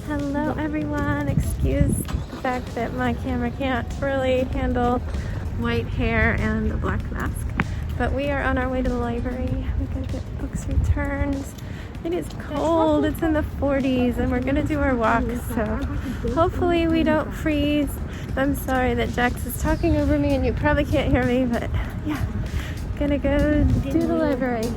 Hello everyone, excuse the fact that my camera can't really handle white hair and a black mask, but we are on our way to the library. We gotta get books returned. It is cold, it's in the 40s, and we're gonna do our walk, so hopefully we don't freeze. I'm sorry that Jax is talking over me and you probably can't hear me, but yeah, gonna go do the library.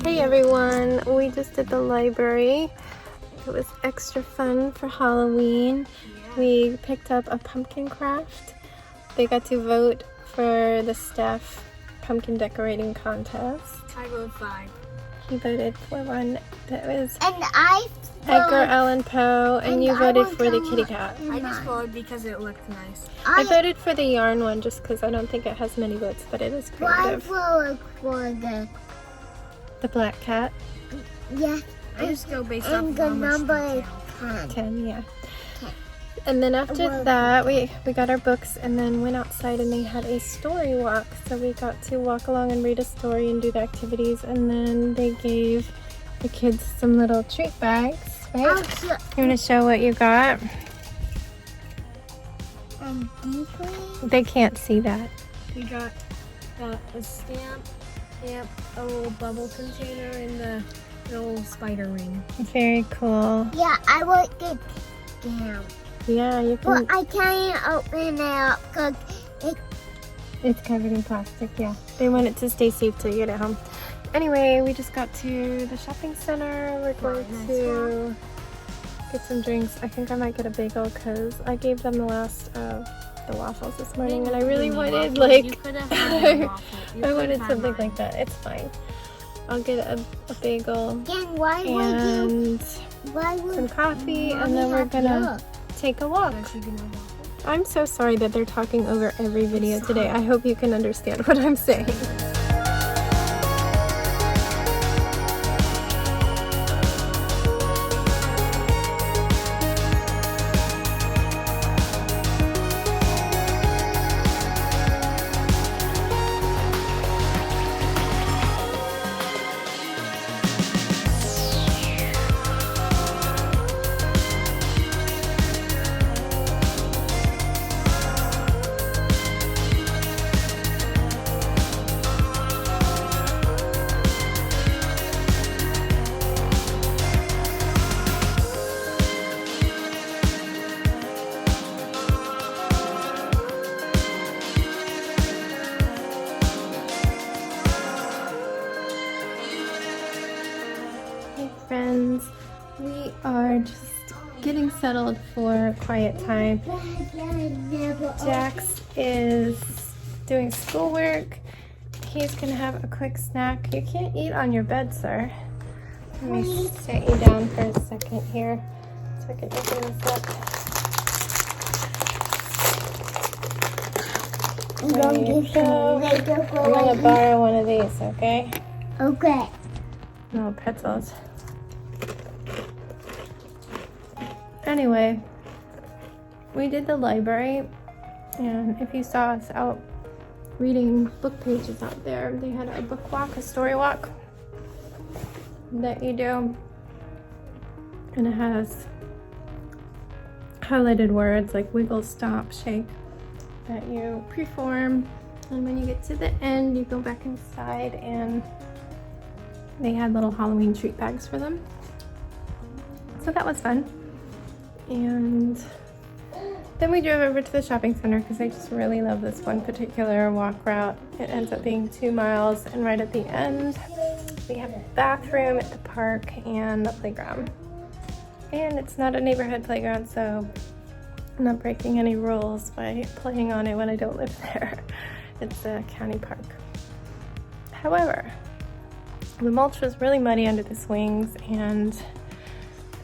Hey everyone, we just did the library. It was extra fun for Halloween. We picked up a pumpkin craft. They got to vote for the staff pumpkin decorating contest. I voted 5. He voted for one that was And I Edgar Allan Poe, and you voted for the kitty cat. I just voted because it looked nice. I voted for the yarn one just because I don't think it has many votes, but it is creative. voted for The black cat. yeah, I just go based off and of the how much number detail. 10. 10, yeah. And then after that, we got our books and then went outside and they had a story walk. So we got to walk along and read a story and do the activities. And then they gave the kids some little treat bags, right? You want to show what you got? They can't see that. We got a stamp, a little bubble container, and the little spider ring. Very cool. Yeah, I will get down. Yeah, you can. Well, I can't open it up because It's covered in plastic, yeah. They want it to stay safe till you get it home. Anyway, we just got to the shopping center. We're going to get some drinks. I think I might get a bagel because I gave them the last of the waffles this morning and I really wanted like I wanted something like that. It's fine. I'll get a bagel then why and some coffee and then we're gonna take a walk. I'm so sorry that they're talking over every video today. I hope you can understand what I'm saying. Hey friends, we are just getting settled for quiet time. Jax is doing schoolwork. He's gonna have a quick snack. You can't eat on your bed, sir. Let me set you down for a second here so I can open this up. There you go. I'm gonna borrow one of these, okay? Okay. No pretzels. Anyway, we did the library, and if you saw us out reading book pages out there, they had a book walk, a story walk that you do, and it has highlighted words like wiggle, stop, shake that you perform, and when you get to the end you go back inside, and they had little Halloween treat bags for them, so that was fun. And then we drove over to the shopping center because I just really love this one particular walk route. It ends up being 2 miles, and right at the end we have a bathroom at the park and a playground. And it's not a neighborhood playground, so I'm not breaking any rules by playing on it when I don't live there. It's a county park. However, the mulch was really muddy under the swings, and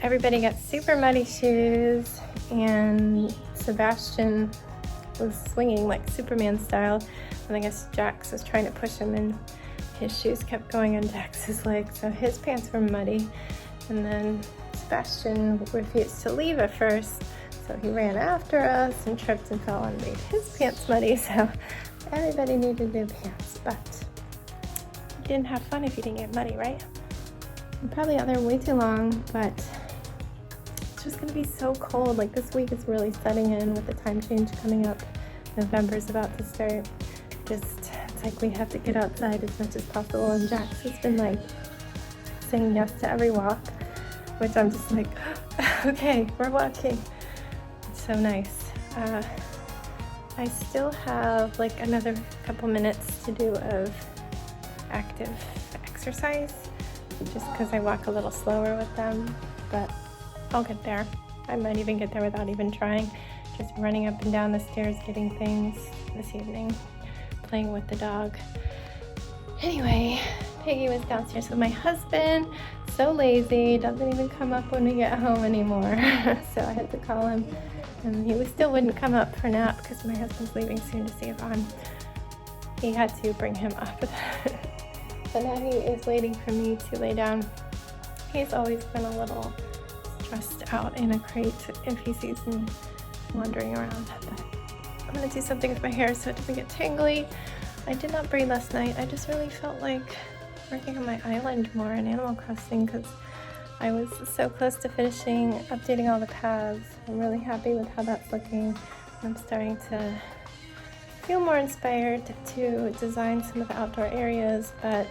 everybody got super muddy shoes, and Sebastian was swinging like Superman style, and I guess Jax was trying to push him, and his shoes kept going on Jax's legs, so his pants were muddy. And then Sebastian refused to leave at first, so he ran after us and tripped and fell and made his pants muddy, so everybody needed new pants. But you didn't have fun if you didn't get muddy, right? I'm probably out there way too long, but it's just gonna be so cold. Like, this week is really setting in with the time change coming up. November's about to start. It's like we have to get outside as much as possible, and Jax has been like saying yes to every walk, which I'm just like, okay, we're walking. It's so nice. I still have like another couple minutes to do of active exercise, just because I walk a little slower with them, but I'll get there. I might even get there without even trying. Just running up and down the stairs getting things this evening, playing with the dog. Anyway, Piggy was downstairs with my husband. So lazy, doesn't even come up when we get home anymore. So I had to call him, and he still wouldn't come up for nap because my husband's leaving soon to see Yvonne. He had to bring him up. So now he is waiting for me to lay down. He's always been a little stressed out in a crate if he sees me wandering around. But I'm gonna do something with my hair so it doesn't get tangly. I did not braid last night. I just really felt like working on my island more in Animal Crossing because I was so close to finishing updating all the paths. I'm really happy with how that's looking. I'm starting to feel more inspired to design some of the outdoor areas, but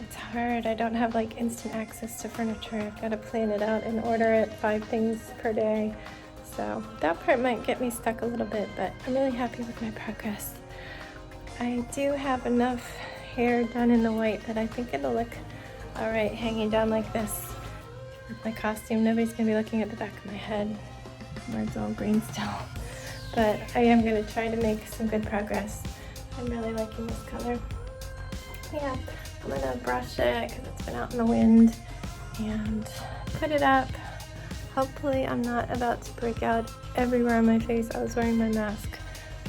it's hard. I don't have like instant access to furniture. I've got to plan it out and order it 5 things per day. So that part might get me stuck a little bit, but I'm really happy with my progress. I do have enough hair done in the white that I think it'll look all right hanging down like this with my costume. Nobody's gonna be looking at the back of my head where it's all green still. But I am gonna try to make some good progress. I'm really liking this color. Yeah, I'm gonna brush it because it's been out in the wind and put it up. Hopefully I'm not about to break out everywhere on my face. I was wearing my mask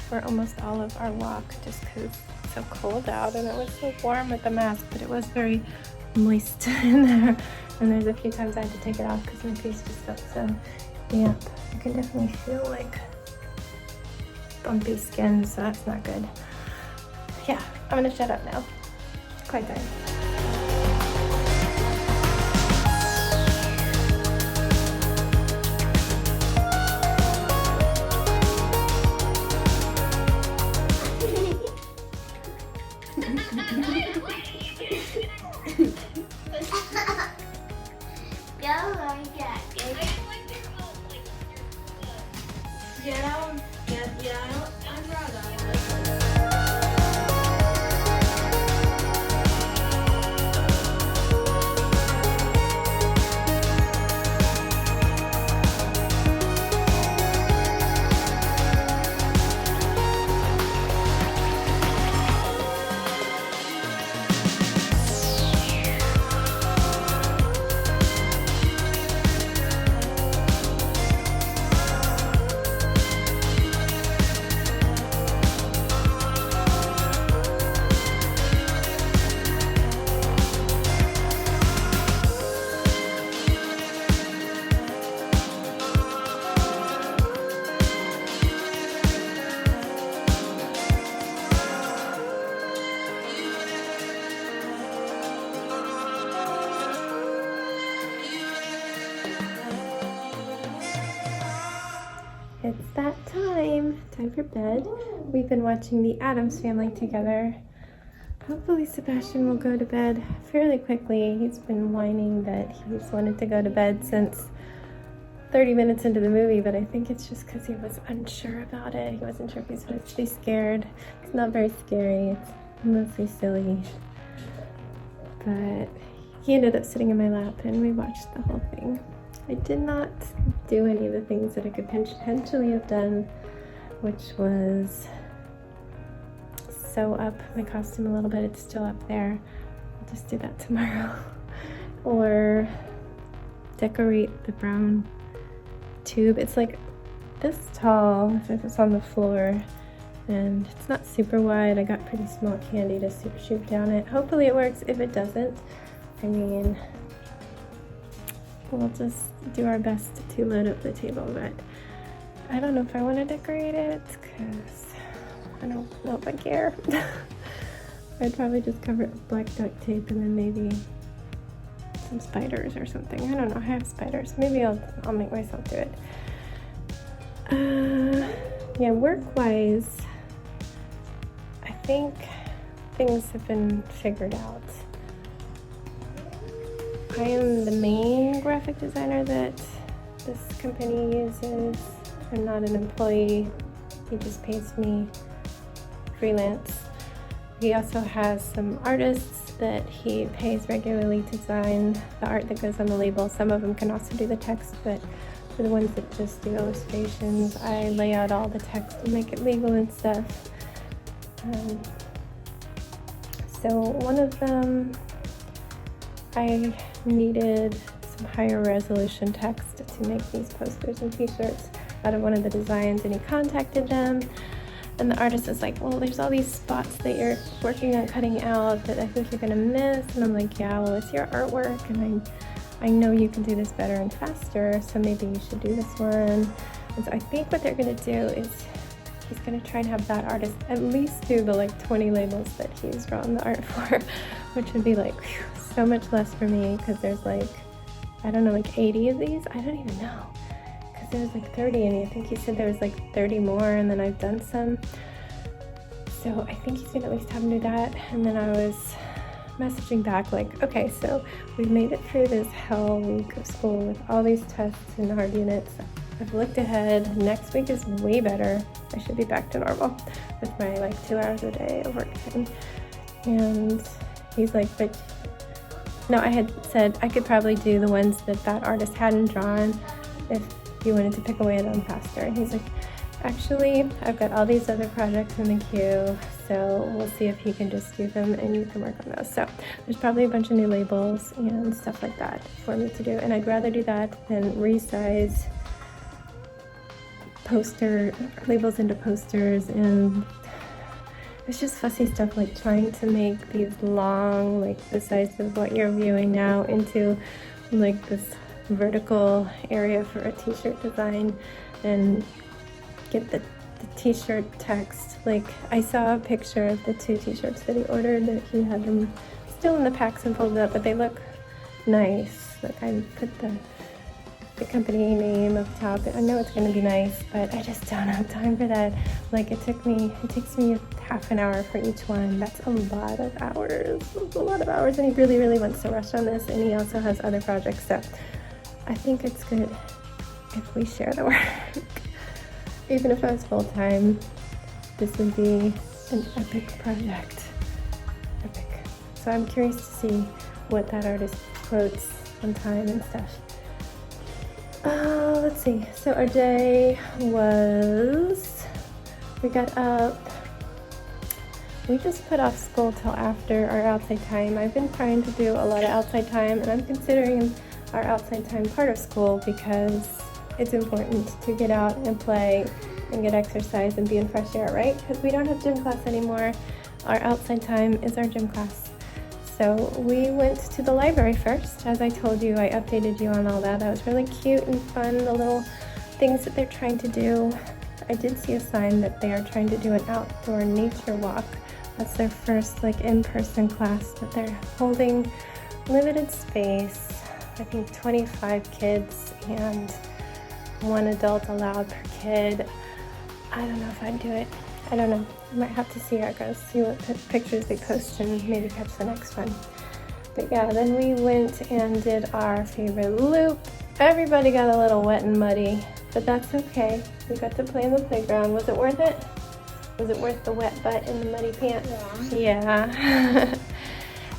for almost all of our walk just because it's so cold out, and it was so warm with the mask, but it was very moist in there. And there's a few times I had to take it off because my face just felt so damp. I can definitely feel like bumpy skin, so that's not good. Yeah, I'm gonna shut up now. Quiet time. that time for bed. We've been watching The Addams Family together. Hopefully Sebastian will go to bed fairly quickly. He's been whining that he's wanted to go to bed since 30 minutes into the movie, but I think it's just because he was unsure about it. He wasn't sure if he was supposed to be scared. It's not very scary. It's mostly silly. But he ended up sitting in my lap and we watched the whole thing. I did not do any of the things that I could potentially have done, which was sew up my costume a little bit. It's still up there. I'll just do that tomorrow. Or decorate the brown tube. It's like this tall if it's on the floor, and it's not super wide. I got pretty small candy to shoot down it. Hopefully it works. If it doesn't, I mean, we'll just do our best to load up the table, but I don't know if I want to decorate it because I don't know if I care. I'd probably just cover it with black duct tape and then maybe some spiders or something. I don't know, I have spiders. Maybe I'll make myself do it. Yeah, work-wise, I think things have been figured out. I am the main graphic designer that this company uses. I'm not an employee. He just pays me freelance. He also has some artists that he pays regularly to design the art that goes on the label. Some of them can also do the text, but for the ones that just do illustrations, I lay out all the text and make it legal and stuff. So one of them, I needed some higher resolution text to make these posters and t-shirts out of one of the designs, and he contacted them. And the artist is like, well, there's all these spots that you're working on cutting out that I think you're gonna miss. And I'm like, yeah, well, it's your artwork, and I know you can do this better and faster, so maybe you should do this one. And so I think what they're gonna do is he's gonna try and have that artist at least do the like 20 labels that he's drawn the art for, which would be like, whew, so much less for me, because there's like, I don't know, like 80 of these? I don't even know. There was like 30, and I think he said there was like 30 more, and then I've done some. So I think he's gonna at least have him do that. And then I was messaging back like, okay, so we've made it through this hell week of school with all these tests and hard units. I've looked ahead. Next week is way better. I should be back to normal with my like 2 hours a day of work time. And he's like, but no, I had said I could probably do the ones that artist hadn't drawn if you wanted to pick away at them faster. And he's like, actually, I've got all these other projects in the queue, so we'll see if he can just do them and you can work on those. So there's probably a bunch of new labels and stuff like that for me to do, and I'd rather do that than resize poster labels into posters. And it's just fussy stuff like trying to make these long, like the size of what you're viewing now, into like this vertical area for a t-shirt design, and get the t-shirt text. Like, I saw a picture of the 2 t-shirts that he ordered, that he had them still in the packs and folded up, but they look nice. Like, I put the company name up top. I know it's going to be nice, but I just don't have time for that. Like, it takes me half an hour for each one. That's a lot of hours. That's a lot of hours, and he really, really wants to rush on this, and he also has other projects, so I think it's good if we share the work. Even if I was full-time, this would be an epic project. Epic. So I'm curious to see what that artist quotes on time and stuff. Let's see. So our day was, we got up, we just put off school till after our outside time. I've been trying to do a lot of outside time, and I'm considering our outside time part of school because it's important to get out and play and get exercise and be in fresh air, right? Because we don't have gym class anymore. Our outside time is our gym class. So we went to the library first. As I told you, I updated you on all that. That was really cute and fun, the little things that they're trying to do. I did see a sign that they are trying to do an outdoor nature walk. That's their first like in-person class that they're holding. Limited space. I think 25 kids and 1 adult allowed per kid. I don't know if I'd do it. I don't know. I might have to see how it goes, see what pictures they post and maybe catch the next one. But yeah, then we went and did our favorite loop. Everybody got a little wet and muddy, but that's okay. We got to play in the playground. Was it worth it? Was it worth the wet butt and the muddy pants? Yeah.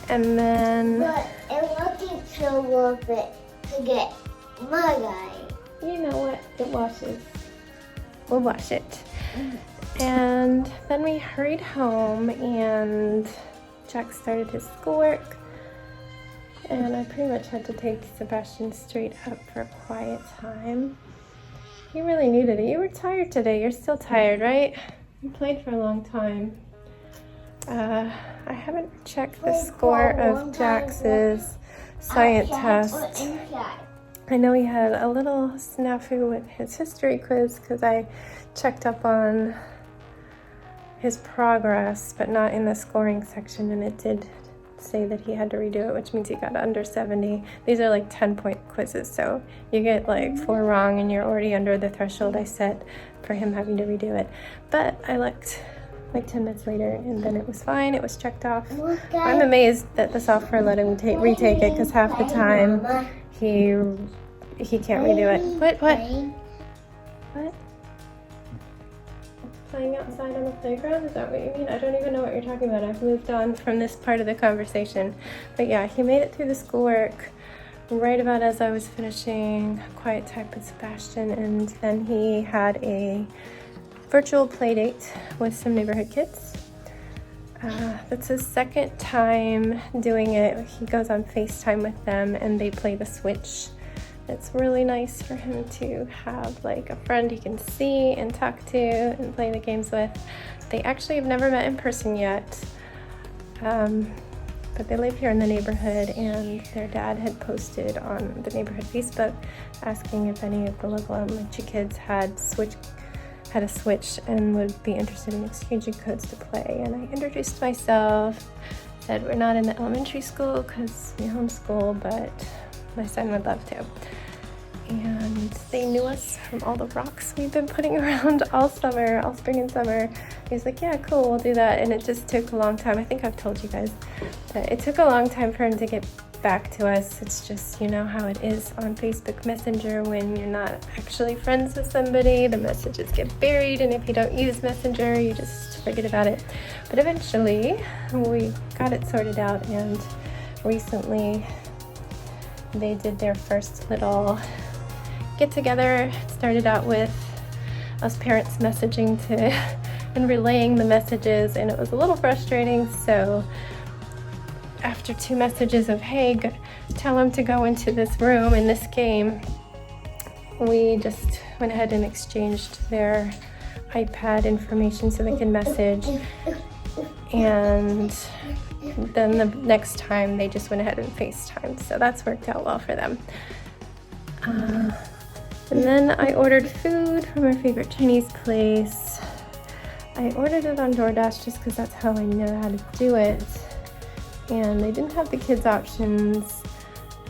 And then... But it wasn't so worth it to get muddy. You know what? It washes. We'll wash it. And then we hurried home and Jack started his schoolwork. And I pretty much had to take Sebastian straight up for a quiet time. He really needed it. You were tired today. You're still tired, right? You played for a long time. I haven't checked the score of Jack's science test. I know he had a little snafu with his history quiz because I checked up on his progress, but not in the scoring section, and it did say that he had to redo it, which means he got under 70. These are like 10-point quizzes, so you get like 4 wrong and you're already under the threshold I set for him having to redo it. But I looked like 10 minutes later and then it was fine. It was checked off. I'm amazed that the software let him retake it because half the time he can't redo it. What? Playing outside on the playground? Is that what you mean? I don't even know what you're talking about. I've moved on from this part of the conversation. But yeah, he made it through the schoolwork right about as I was finishing quiet time with Sebastian, and then he had a virtual play date with some neighborhood kids. That's his second time doing it. He goes on FaceTime with them and they play the Switch. It's really nice for him to have like a friend he can see and talk to and play the games with. They actually have never met in person yet, but they live here in the neighborhood, and their dad had posted on the neighborhood Facebook asking if any of the local elementary kids had a Switch and would be interested in exchanging codes to play. And I introduced myself, said we're not in the elementary school because we homeschool, but my son would love to. And they knew us from all the rocks we've been putting around all summer, all spring and summer. He was like, yeah, cool, we'll do that. And it just took a long time. I think I've told you guys that it took a long time for him to get back to us. It's just, you know how it is on Facebook Messenger when you're not actually friends with somebody. The messages get buried, and if you don't use Messenger, you just forget about it. But eventually, we got it sorted out, and recently they did their first little get-together. It started out with us parents messaging and relaying the messages, and it was a little frustrating, so after 2 messages of, hey, tell them to go into this room in this game, we just went ahead and exchanged their iPad information so they could message. And then the next time they just went ahead and FaceTime. So that's worked out well for them. And then I ordered food from our favorite Chinese place. I ordered it on DoorDash just because that's how I know how to do it. And they didn't have the kids options,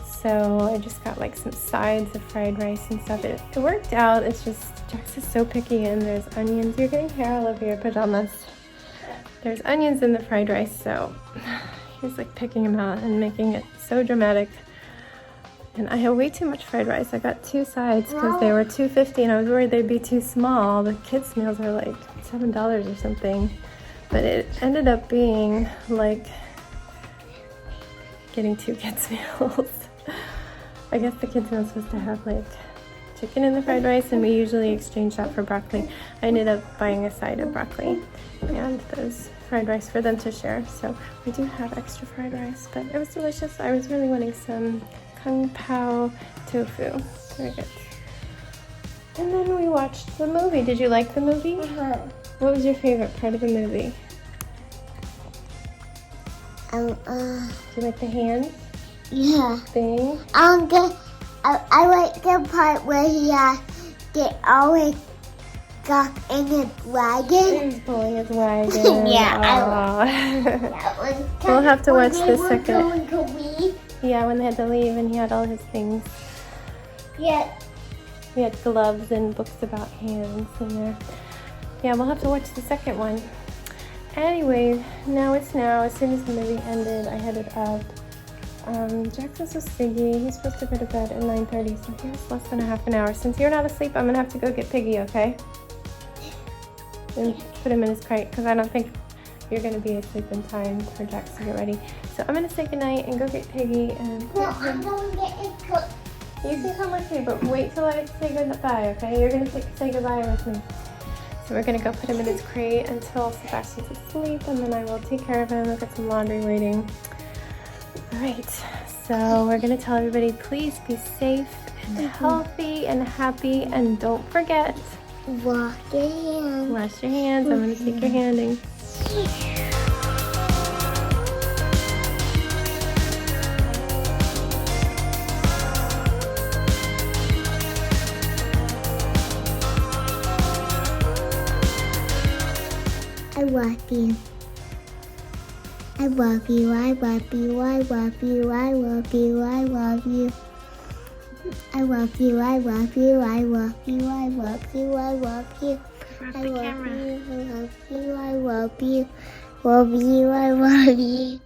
so I just got like some sides of fried rice and stuff. It worked out. It's just Jax is so picky, and there's onions. You're getting hair all over your pajamas. There's onions in the fried rice, so he's like picking them out and making it so dramatic. And I had way too much fried rice. I got 2 sides because they were $2.50, and I was worried they'd be too small. The kids' meals are like $7 or something, but it ended up being like getting 2 kids' meals. I guess the kids meals supposed to have like chicken in the fried rice, and we usually exchange that for broccoli. I ended up buying a side of broccoli and those fried rice for them to share. So we do have extra fried rice, but it was delicious. I was really wanting some kung pao tofu. Very good. And then we watched the movie. Did you like the movie? What was your favorite part of the movie? Do you like the hands? Yeah. Thing? I like the part where he get always got in his wagon. He's pulling his wagon. That was We'll have to watch the when they were second. going to leave. Yeah, when they had to leave and he had all his things. Yeah. He had gloves and books about hands in there. Yeah, we'll have to watch the second one. Anyway, now. As soon as the movie ended, I headed up. Jackson's with Siggy. He's supposed to go to bed at 9:30, so here's less than a half an hour. Since you're not asleep, I'm gonna have to go get Piggy, okay? And put him in his crate, because I don't think you're gonna be asleep in time for Jackson to get ready. So I'm gonna say goodnight and go get Piggy and No, I'm going to get a cook. you can come with me, but wait till I say goodbye, okay? You're gonna say goodbye with me. So we're gonna go put him in his crate until Sebastian's asleep, and then I will take care of him. I've got some laundry waiting. All right, so we're gonna tell everybody, please be safe and healthy and happy, and don't forget, Wash your hands. wash your hands. I'm gonna take your handing. I love you. I love you. I love you. I love you. I love you. I love you. I love you. I love you. I love you. I love you. I love you. I love you. I love you. I love you. Love you. I love you.